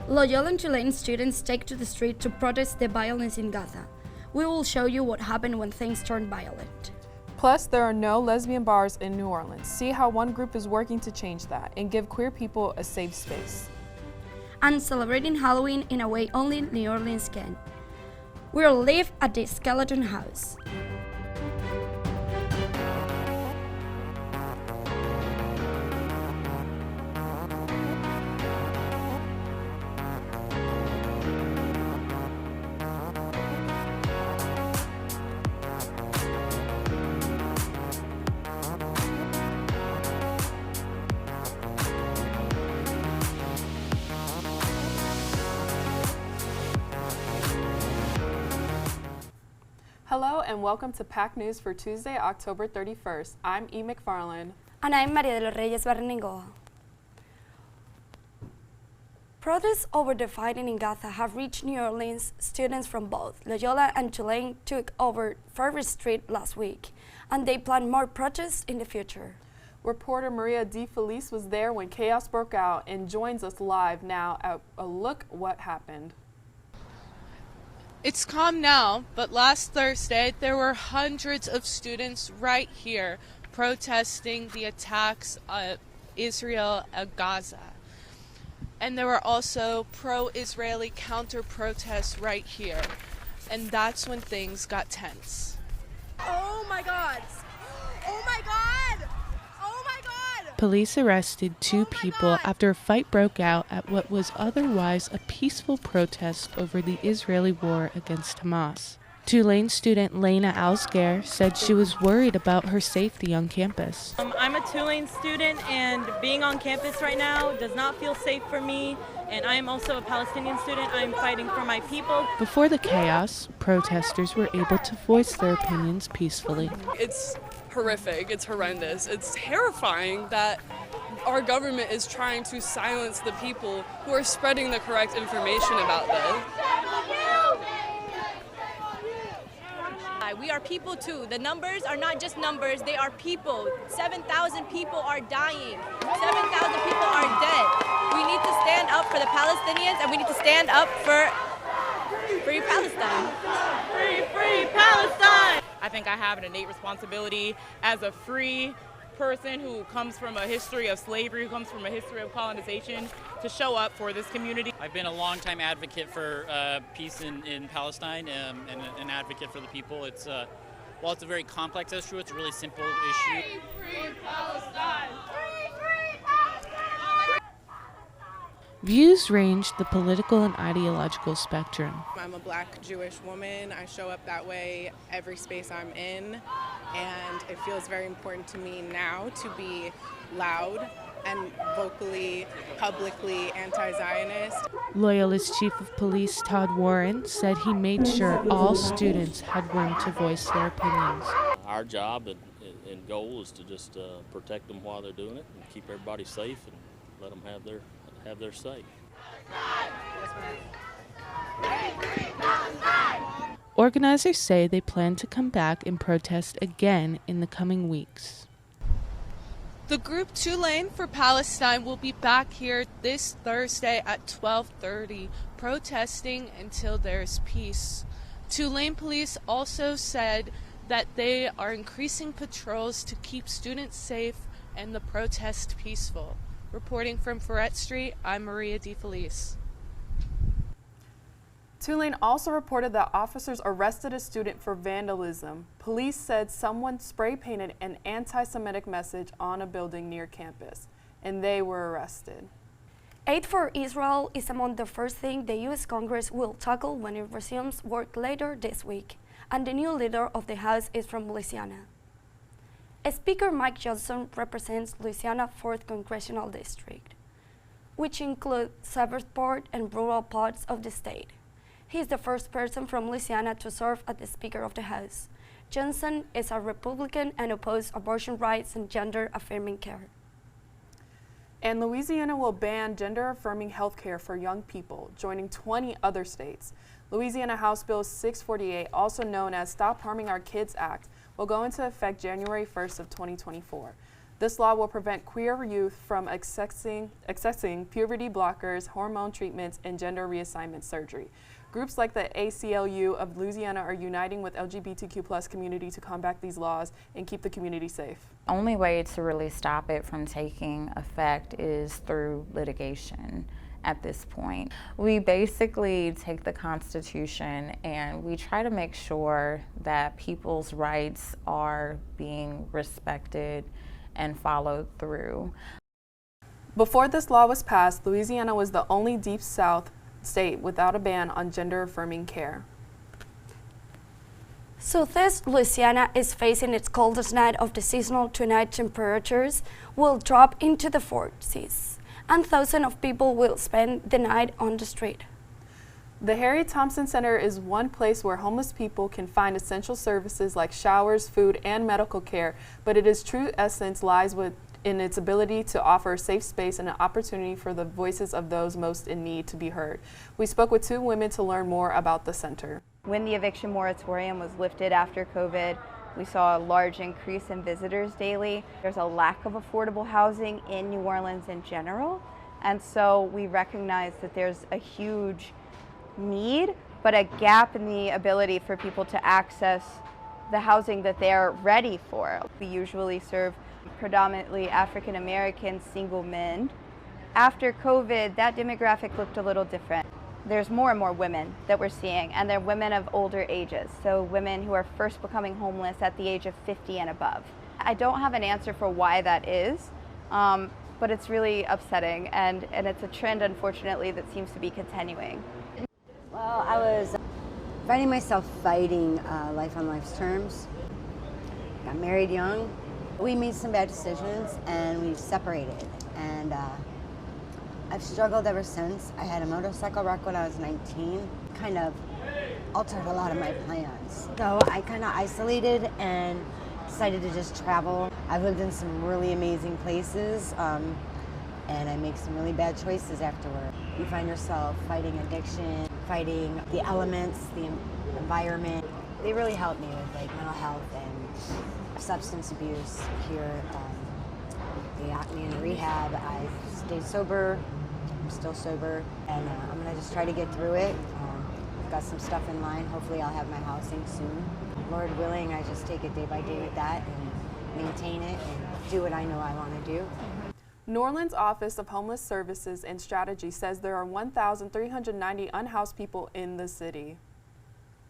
Loyola and Tulane students take to the street to protest the violence in Gaza. We will show you what happened when things turned violent. Plus, there are no lesbian bars in New Orleans. See how one group is working to change that and give queer people a safe space. And celebrating Halloween in a way only New Orleans can. We'll live at the Skeleton House. Hello and welcome to PAC News for Tuesday, October 31st. I'm E. McFarland. And I'm Maria de los Reyes Barrenengoa. Protests over the fighting in Gaza have reached New Orleans. Students from both Loyola and Tulane took over Fairview Street last week, and they plan more protests in the future. Reporter Maria D. Felice was there when chaos broke out and joins us live now at a look what happened. It's calm now, but last Thursday there were hundreds of students right here protesting the attacks of Israel at Gaza. And there were also pro-Israeli counter-protests right here. And that's when things got tense. Oh my God! Oh my God! Oh my God! Police arrested two people after a fight broke out at what was otherwise a peaceful protest over the Israeli war against Hamas. Tulane student Lena Alsger said she was worried about her safety on campus. I'm a Tulane student, and being on campus right now does not feel safe for me. And I am also a Palestinian student. I'm fighting for my people. Before the chaos, protesters were able to voice their opinions peacefully. It's horrific. It's horrendous. It's terrifying that our government is trying to silence the people who are spreading the correct information about this. We are people too. The numbers are not just numbers, they are people. 7,000 people are dying. 7,000 people are dead. We need to stand up for the Palestinians, and we need to stand up for free Palestine. Free Palestine! I think I have an innate responsibility as a free person who comes from a history of slavery, who comes from a history of colonization, to show up for this community. I've been a longtime advocate for peace in Palestine and an advocate for the people. While it's a very complex issue, it's a really simple issue. Free Palestine! Views ranged the political and ideological spectrum. I'm a Black Jewish woman. I show up that way every space I'm in, and it feels very important to me now to be loud and vocally, publicly anti-Zionist. Loyola's chief of police, Todd Warren, said he made sure all students had room to voice their opinions. Our job and goal is to just protect them while they're doing it and keep everybody safe and let them have their say. Organizers say they plan to come back and protest again in the coming weeks. The group Tulane for Palestine will be back here this Thursday at 12:30, protesting until there's peace. Tulane police also said that they are increasing patrols to keep students safe and the protest peaceful. Reporting from Ferret Street, I'm Maria D. Felice. Tulane also reported that officers arrested a student for vandalism. Police said someone spray painted an anti-Semitic message on a building near campus, and they were arrested. Aid for Israel is among the first things the U.S. Congress will tackle when it resumes work later this week, and the new leader of the House is from Louisiana. Speaker Mike Johnson represents Louisiana's 4th Congressional District, which includes Shreveport and rural parts of the state. He is the first person from Louisiana to serve as the Speaker of the House. Johnson is a Republican and opposes abortion rights and gender-affirming care. And Louisiana will ban gender-affirming health care for young people, joining 20 other states. Louisiana House Bill 648, also known as Stop Harming Our Kids Act, will go into effect January 1st of 2024. This law will prevent queer youth from accessing puberty blockers, hormone treatments, and gender reassignment surgery. Groups like the ACLU of Louisiana are uniting with LGBTQ+ community to combat these laws and keep the community safe. The only way to really stop it from taking effect is through litigation at this point. We basically take the Constitution and we try to make sure that people's rights are being respected and followed through. Before this law was passed, Louisiana was the only Deep South state without a ban on gender-affirming care. Southeast Louisiana is facing its coldest night of the seasonal. Tonight temperatures will drop into the 40s, and thousands of people will spend the night on the street. The Harry Thompson Center is one place where homeless people can find essential services like showers, food, and medical care, but its true essence lies in its ability to offer a safe space and an opportunity for the voices of those most in need to be heard. We spoke with two women to learn more about the center. When the eviction moratorium was lifted after COVID, we saw a large increase in visitors daily. There's a lack of affordable housing in New Orleans in general, and so we recognize that there's a huge need, but a gap in the ability for people to access the housing that they're ready for. We usually serve predominantly African American single men. After COVID, that demographic looked a little different. There's more and more women that we're seeing, and they're women of older ages, so women who are first becoming homeless at the age of 50 and above. I don't have an answer for why that is, but it's really upsetting, and it's a trend, unfortunately, that seems to be continuing. Well, I was finding myself fighting life on life's terms. Got married young. We made some bad decisions and we separated, and I've struggled ever since. I had a motorcycle wreck when I was 19, kind of altered a lot of my plans. So I kind of isolated and decided to just travel. I've lived in some really amazing places, and I make some really bad choices afterward. You find yourself fighting addiction, fighting the elements, the environment. They really helped me with like mental health and substance abuse here. They got me in rehab. I stayed sober. I'm still sober, and I'm gonna just try to get through it. I've got some stuff in line. Hopefully I'll have my housing soon. Lord willing, I just take it day by day with that and maintain it and do what I know I want to do. New Orleans Office of Homeless Services and Strategy says there are 1,390 unhoused people in the city.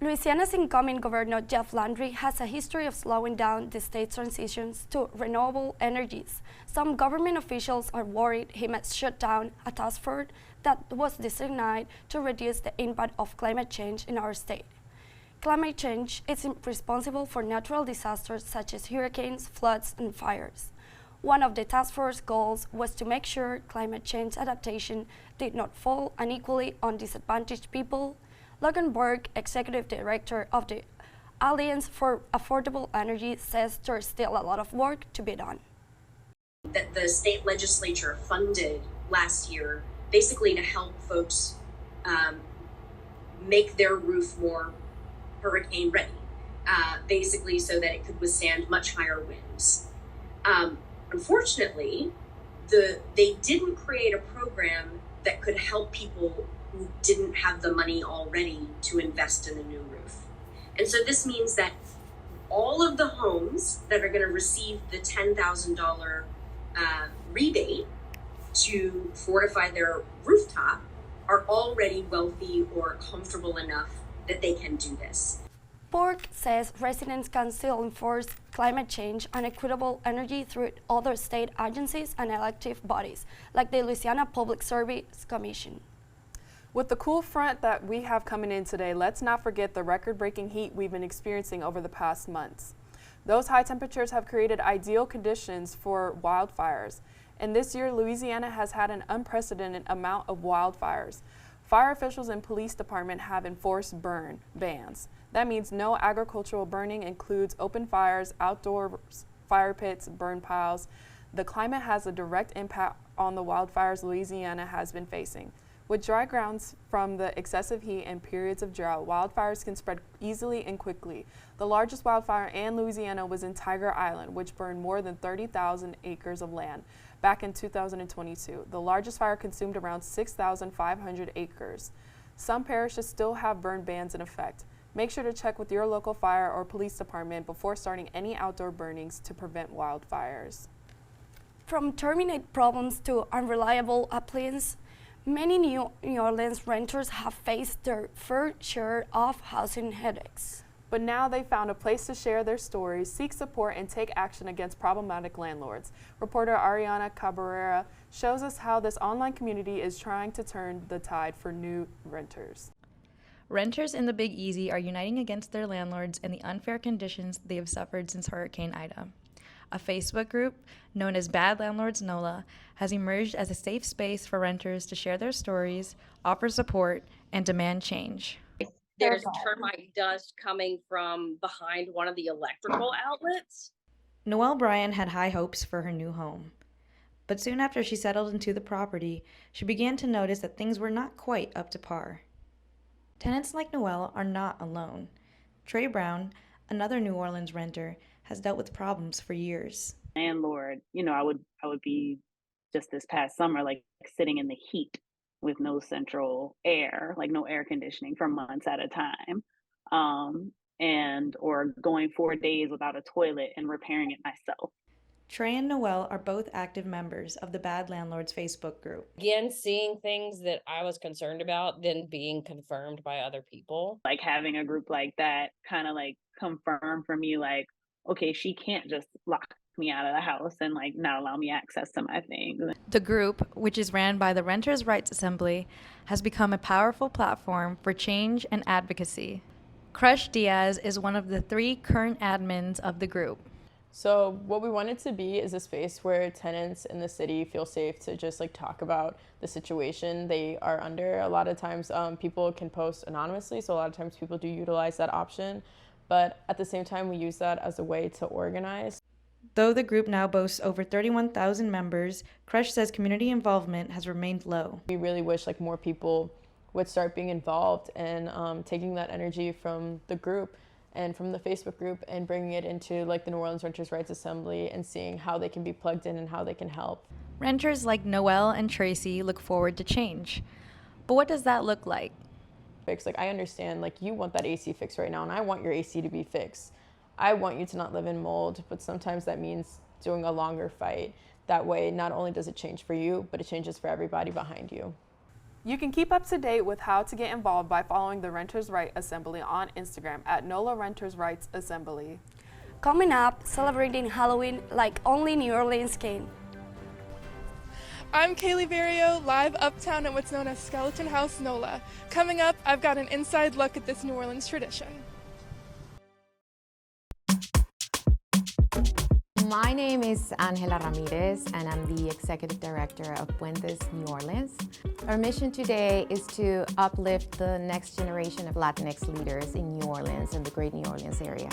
Louisiana's incoming governor, Jeff Landry, has a history of slowing down the state's transitions to renewable energies. Some government officials are worried he might shut down a task force that was designed to reduce the impact of climate change in our state. Climate change is responsible for natural disasters such as hurricanes, floods, and fires. One of the task force goals was to make sure climate change adaptation did not fall unequally on disadvantaged people. Logan Burke, executive director of the Alliance for Affordable Energy, says there's still a lot of work to be done. That the state legislature funded last year basically to help folks make their roof more hurricane ready, basically so that it could withstand much higher winds. Unfortunately, they didn't create a program that could help people who didn't have the money already to invest in a new roof. And so this means that all of the homes that are going to receive the $10,000 rebate to fortify their rooftop are already wealthy or comfortable enough that they can do this. Bork says residents can still enforce climate change and equitable energy through other state agencies and elective bodies, like the Louisiana Public Service Commission. With the cool front that we have coming in today, let's not forget the record-breaking heat we've been experiencing over the past months. Those high temperatures have created ideal conditions for wildfires, and this year Louisiana has had an unprecedented amount of wildfires. Fire officials and police department have enforced burn bans. That means no agricultural burning includes open fires, outdoor fire pits, burn piles. The climate has a direct impact on the wildfires Louisiana has been facing. With dry grounds from the excessive heat and periods of drought, wildfires can spread easily and quickly. The largest wildfire in Louisiana was in Tiger Island, which burned more than 30,000 acres of land back in 2022. The largest fire consumed around 6,500 acres. Some parishes still have burn bans in effect. Make sure to check with your local fire or police department before starting any outdoor burnings to prevent wildfires. From terminate problems to unreliable appliances, many New Orleans renters have faced their fair share of housing headaches. But now they found a place to share their stories, seek support, and take action against problematic landlords. Reporter Ariana Cabrera shows us how this online community is trying to turn the tide for new renters. Renters in the Big Easy are uniting against their landlords and the unfair conditions they have suffered since Hurricane Ida. A Facebook group known as Bad Landlords NOLA has emerged as a safe space for renters to share their stories, offer support, and demand change. There's termite dust coming from behind one of the electrical outlets. Noelle Bryan had high hopes for her new home. But soon after she settled into the property, she began to notice that things were not quite up to par. Tenants like Noelle are not alone. Trey Brown, another New Orleans renter, has dealt with problems for years. Landlord, I would be just this past summer, like sitting in the heat with no central air, like no air conditioning for months at a time. Or going 4 days without a toilet and repairing it myself. Trey and Noelle are both active members of the Bad Landlords Facebook group. Again, seeing things that I was concerned about, then being confirmed by other people. Like having a group like that kind of like confirm for me, like, okay, she can't just lock me out of the house and like not allow me access to my things. The group, which is ran by the Renters' Rights Assembly, has become a powerful platform for change and advocacy. Crush Diaz is one of the 3 current admins of the group. So what we want it to be is a space where tenants in the city feel safe to just like talk about the situation they are under. A lot of times people can post anonymously, so a lot of times people do utilize that option. But at the same time, we use that as a way to organize. Though the group now boasts over 31,000 members, Crush says community involvement has remained low. We really wish like more people would start being involved and taking that energy from the group and from the Facebook group and bringing it into like the New Orleans Renters' Rights Assembly and seeing how they can be plugged in and how they can help. Renters like Noelle and Tracy look forward to change. But what does that look like? Like I understand like you want that AC fixed right now and I want your AC to be fixed. I want you to not live in mold, but sometimes that means doing a longer fight. That way, not only does it change for you, but it changes for everybody behind you. You can keep up to date with how to get involved by following the Renters' Rights Assembly on Instagram at NOLA Renters' Rights Assembly. Coming up, celebrating Halloween like only New Orleans can. I'm Kaylee Barrio, live uptown at what's known as Skeleton House NOLA. Coming up, I've got an inside look at this New Orleans tradition. My name is Angela Ramirez, and I'm the Executive Director of Puentes New Orleans. Our mission today is to uplift the next generation of Latinx leaders in New Orleans and the Great New Orleans area.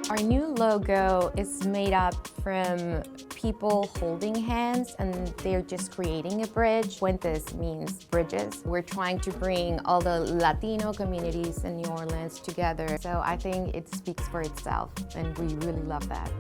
Our new logo is made up from people holding hands and they're just creating a bridge. Puentes means bridges. We're trying to bring all the Latino communities in New Orleans together. So I think it speaks for itself and we really love that.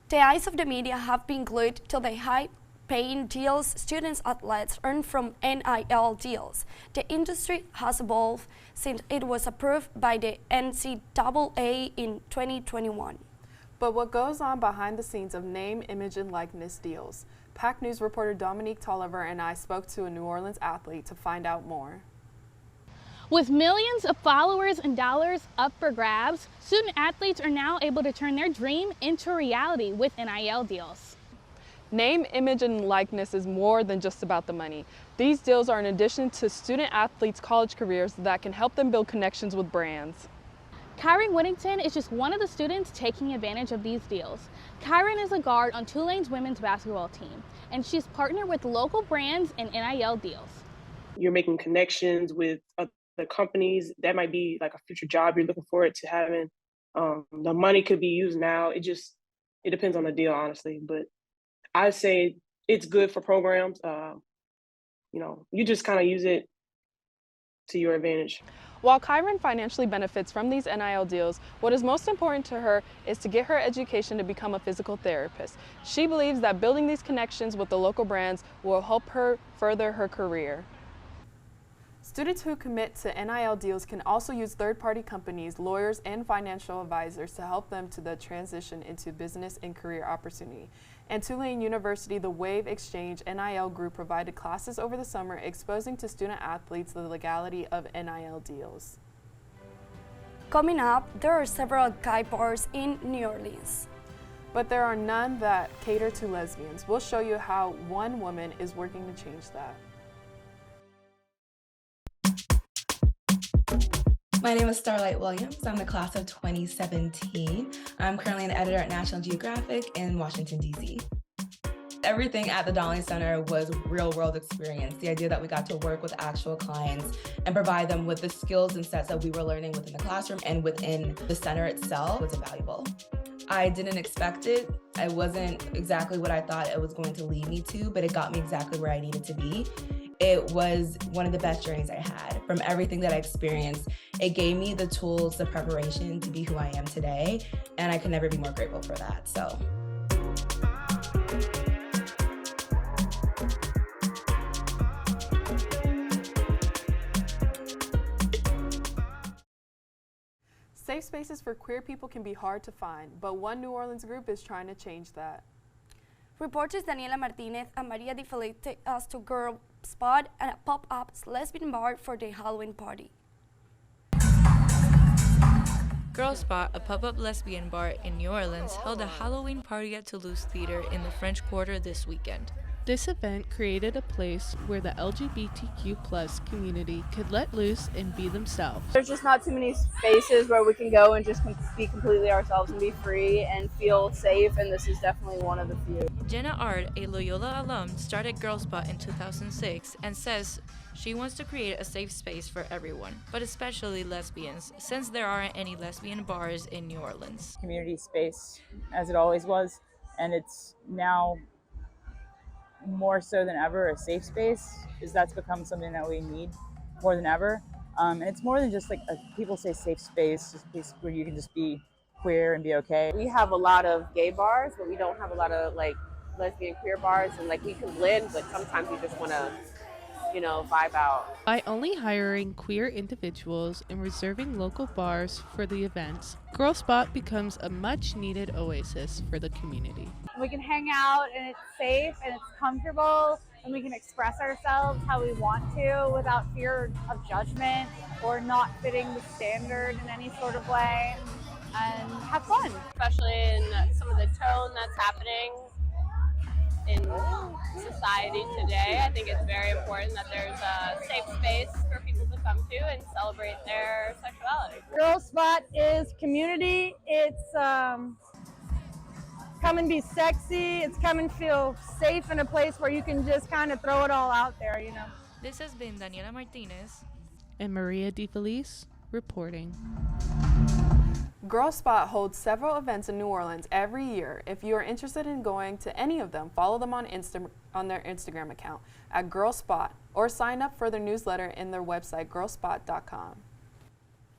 The eyes of the media have been glued to the high-paying deals students athletes earn from NIL deals. The industry has evolved since it was approved by the NCAA in 2021. But what goes on behind the scenes of name, image, and likeness deals? PAC News reporter Dominique Tolliver and I spoke to a New Orleans athlete to find out more. With millions of followers and dollars up for grabs, student athletes are now able to turn their dream into reality with NIL deals. Name, image, and likeness is more than just about the money. These deals are in addition to student athletes' college careers that can help them build connections with brands. Kyron Whittington is just one of the students taking advantage of these deals. Kyron is a guard on Tulane's women's basketball team, and she's partnered with local brands and NIL deals. you're making connections with other companies. That might be like a future job you're looking forward to having. The money could be used now. It depends on the deal, honestly. But I say it's good for programs. You just kind of use it to your advantage. While Kyron financially benefits from these NIL deals, what is most important to her is to get her education to become a physical therapist. She believes that building these connections with the local brands will help her further her career. Students who commit to NIL deals can also use third-party companies, lawyers, and financial advisors to help them to the transition into business and career opportunity. And Tulane University, the Wave Exchange NIL group provided classes over the summer exposing to student athletes the legality of NIL deals. Coming up, there are several gay bars in New Orleans. But there are none that cater to lesbians. We'll show you how one woman is working to change that. My name is Starlight Williams. I'm the class of 2017. I'm currently an editor at National Geographic in Washington, D.C. Everything at the Donnelly Center was real-world experience. The idea that we got to work with actual clients and provide them with the skills and sets that we were learning within the classroom and within the center itself was invaluable. I didn't expect it. It wasn't exactly what I thought it was going to lead me to, but it got me exactly where I needed to be. It was one of the best journeys I had. From everything that I experienced, it gave me the tools, the preparation to be who I am today, and I could never be more grateful for that. So. Safe spaces for queer people can be hard to find, but one New Orleans group is trying to change that. Reporters Daniela Martinez and Maria Di Felipe take us to Girl Spot, a pop-up lesbian bar for the Halloween party. Girl Spot, a pop-up lesbian bar in New Orleans, held a Halloween party at Toulouse Theater in the French Quarter this weekend. This event created a place where the LGBTQ+ community could let loose and be themselves. There's just not too many spaces where we can go and just be completely ourselves and be free and feel safe, and this is definitely one of the few. Jenna Ard, a Loyola alum, started Girl Spot in 2006 and says she wants to create a safe space for everyone, but especially lesbians, since there aren't any lesbian bars in New Orleans. Community space, as it always was, and it's now more so than ever a safe space, because that's become something that we need more than ever. And it's more than just like people say safe space, just a place where you can just be queer and be okay. We have a lot of gay bars, but we don't have a lot of like lesbian queer bars, and like we can blend, but sometimes we just want to, vibe out. By only hiring queer individuals and reserving local bars for the events, Girl Spot becomes a much-needed oasis for the community. We can hang out and it's safe and it's comfortable and we can express ourselves how we want to without fear of judgment or not fitting the standard in any sort of way, and have fun. Especially in some of the tone that's happening in society today. I think it's very important that there's a safe space for people to come to and celebrate their sexuality. Girl Spot is community. It's come and be sexy. It's come and feel safe in a place where you can just kind of throw it all out there, This has been Daniela Martinez and Maria Di Felipe reporting. Girl Spot holds several events in New Orleans every year. If you are interested in going to any of them, follow them on their Instagram account at Girl Spot or sign up for their newsletter in their website, girlspot.com.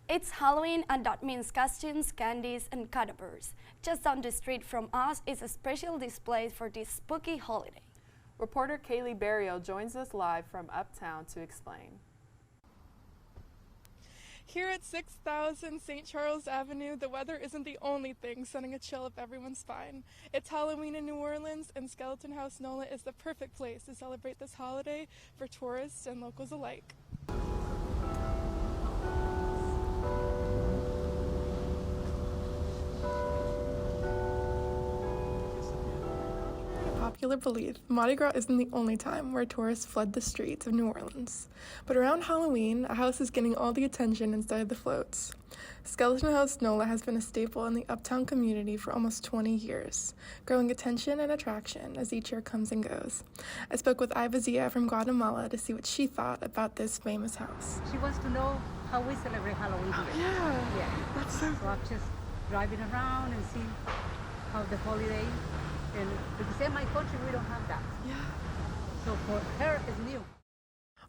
It's Halloween, and that means costumes, candies, and cadavers. Just down the street from us is a special display for this spooky holiday. Reporter Kaylee Barrio joins us live from Uptown to explain. Here at 6000 St. Charles Avenue, the weather isn't the only thing sending a chill up everyone's spine. It's Halloween in New Orleans, and Skeleton House NOLA is the perfect place to celebrate this holiday for tourists and locals alike. popular belief, Mardi Gras isn't the only time where tourists flood the streets of New Orleans. But around Halloween, a house is getting all the attention inside the floats. Skeleton House NOLA has been a staple in the uptown community for almost 20 years, growing attention and attraction as each year comes and goes. I spoke with Iva Zia from Guatemala to see what she thought about this famous house. She wants to know how we celebrate Halloween here. Yeah, that's so I'm just driving around and see how the holiday, and because in my country we don't have that. Yeah. So for her it's new.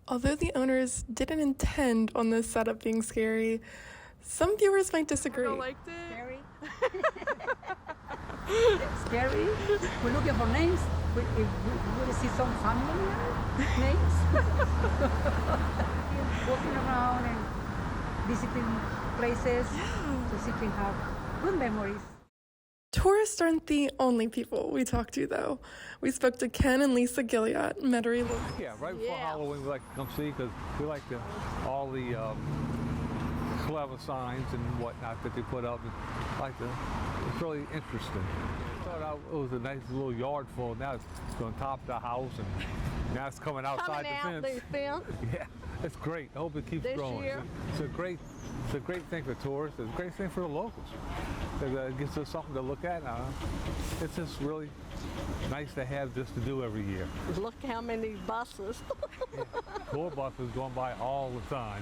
Although the owners didn't intend on this setup being scary, some viewers might disagree. Liked it. Scary. Scary. We're looking for names. We see some family names. Walking around and visiting places so she can have good memories. Tourists aren't the only people we talked to, though. We spoke to Ken and Lisa Gilliat, Metairie local. Yeah, right before Halloween we like to come see because we like all the clever signs and whatnot that they put up. It's really interesting. I thought it was a nice little yard full. Now it's on top of the house and now it's coming outside the fence. Yeah, it's great. I hope it keeps growing. It's a great thing for tourists. It's a great thing for the locals. It gives us something to look at. It's just really nice to have this to do every year. Look how many buses. Tour buses going by all the time.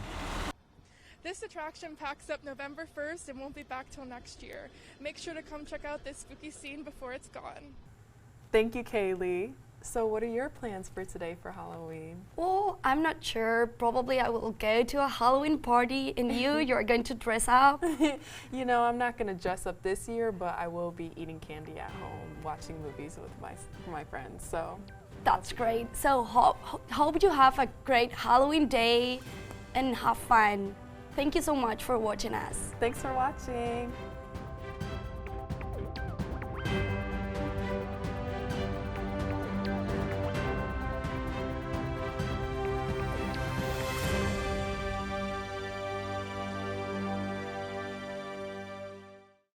This attraction packs up November 1st and won't be back till next year. Make sure to come check out this spooky scene before it's gone. Thank you, Kaylee. So what are your plans for today for Halloween? Well, I'm not sure. Probably I will go to a Halloween party and you're going to dress up. You know, I'm not going to dress up this year, but I will be eating candy at home, watching movies with my friends. So That's great. So hope you have a great Halloween day and have fun. Thank you so much for watching us. Thanks for watching.